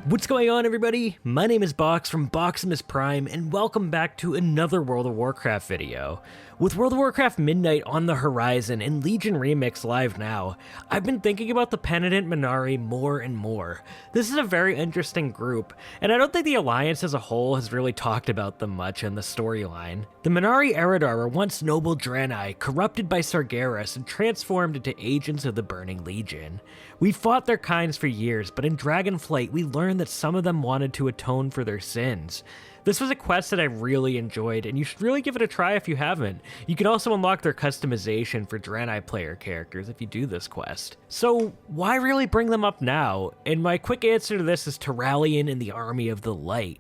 What's going on, everybody? My name is Box from Boximus Prime, and welcome back to another World of Warcraft video. With World of Warcraft Midnight on the horizon and Legion Remix live now, I've been thinking about the Penitent Man'ari more and more. This is a very interesting group, and I don't think the Alliance as a whole has really talked about them much in the storyline. The Man'ari Eredar were once noble Draenei, corrupted by Sargeras and transformed into agents of the Burning Legion. We fought their kinds for years, but in Dragonflight we learned that some of them wanted to atone for their sins. This was a quest that I really enjoyed, and you should really give it a try if you haven't. You can also unlock their customization for Draenei player characters if you do this quest. So why really bring them up now? And my quick answer to this is Turalyon and the Army of the Light.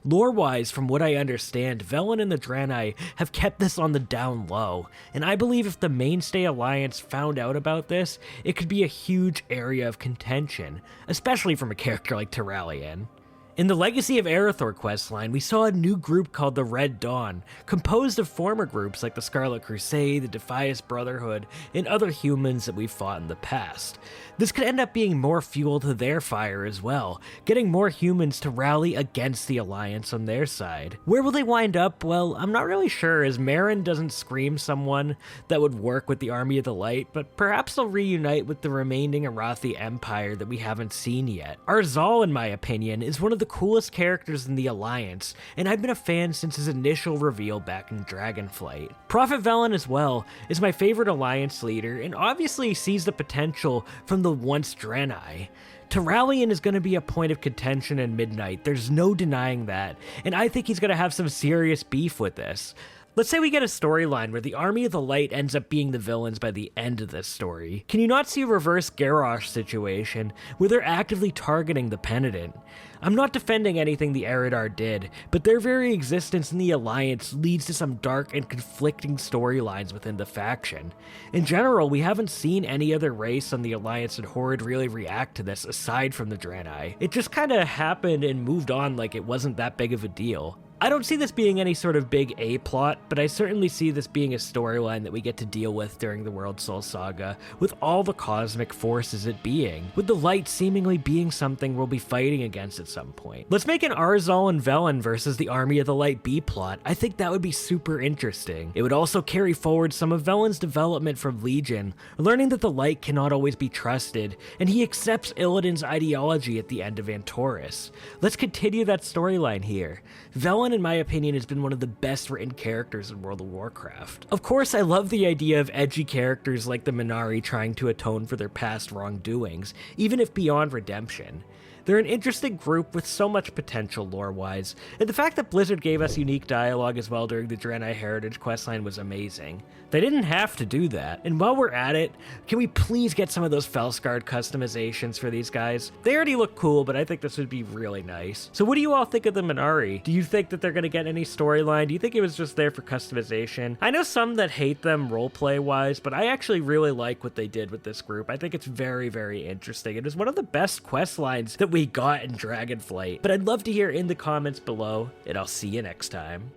Lore-wise, from what I understand, Velen and the Draenei have kept this on the down low, and I believe if the Mainstay Alliance found out about this, it could be a huge area of contention, especially from a character like Turalyon. In the Legacy of Eredar questline, we saw a new group called the Red Dawn, composed of former groups like the Scarlet Crusade, the Defias Brotherhood, and other humans that we've fought in the past. This could end up being more fuel to their fire as well, getting more humans to rally against the Alliance on their side. Where will they wind up? Well, I'm not really sure, as Merrin doesn't scream someone that would work with the Army of the Light, but perhaps they'll reunite with the remaining Arathi Empire that we haven't seen yet. Xal'atath, in my opinion, is one of the coolest characters in the Alliance, and I've been a fan since his initial reveal back in Dragonflight. Prophet Velen as well is my favorite Alliance leader, and obviously sees the potential from the once Draenei. Turalyon is going to be a point of contention in Midnight, there's no denying that, and I think he's going to have some serious beef with this. Let's say we get a storyline where the Army of the Light ends up being the villains by the end of this story. Can you not see a reverse Garrosh situation where they're actively targeting the Penitent? I'm not defending anything the Eredar did, but their very existence in the Alliance leads to some dark and conflicting storylines within the faction. In general, we haven't seen any other race on the Alliance and Horde really react to this aside from the Draenei. It just kinda happened and moved on like it wasn't that big of a deal. I don't see this being any sort of big A-plot, but I certainly see this being a storyline that we get to deal with during the World Soul Saga, with all the cosmic forces it being, with the Light seemingly being something we'll be fighting against at some point. Let's make an Xal'atath and Velen versus the Army of the Light B-plot. I think that would be super interesting. It would also carry forward some of Velen's development from Legion, learning that the Light cannot always be trusted, and he accepts Illidan's ideology at the end of Antorus. Let's continue that storyline here. Velen, in my opinion, has been one of the best written characters in World of Warcraft. Of course, I love the idea of edgy characters like the Man'ari trying to atone for their past wrongdoings, even if beyond redemption. They're an interesting group with so much potential lore-wise, and the fact that Blizzard gave us unique dialogue as well during the Draenei Heritage questline was amazing. They didn't have to do that, and while we're at it, can we please get some of those Felskard customizations for these guys? They already look cool, but I think this would be really nice. So what do you all think of the Man'ari? Do you think that they're gonna get any storyline? Do you think it was just there for customization? I know some that hate them roleplay-wise, but I actually really like what they did with this group. I think it's very, very interesting. It was one of the best questlines that we got in Dragonflight, but I'd love to hear in the comments below, and I'll see you next time.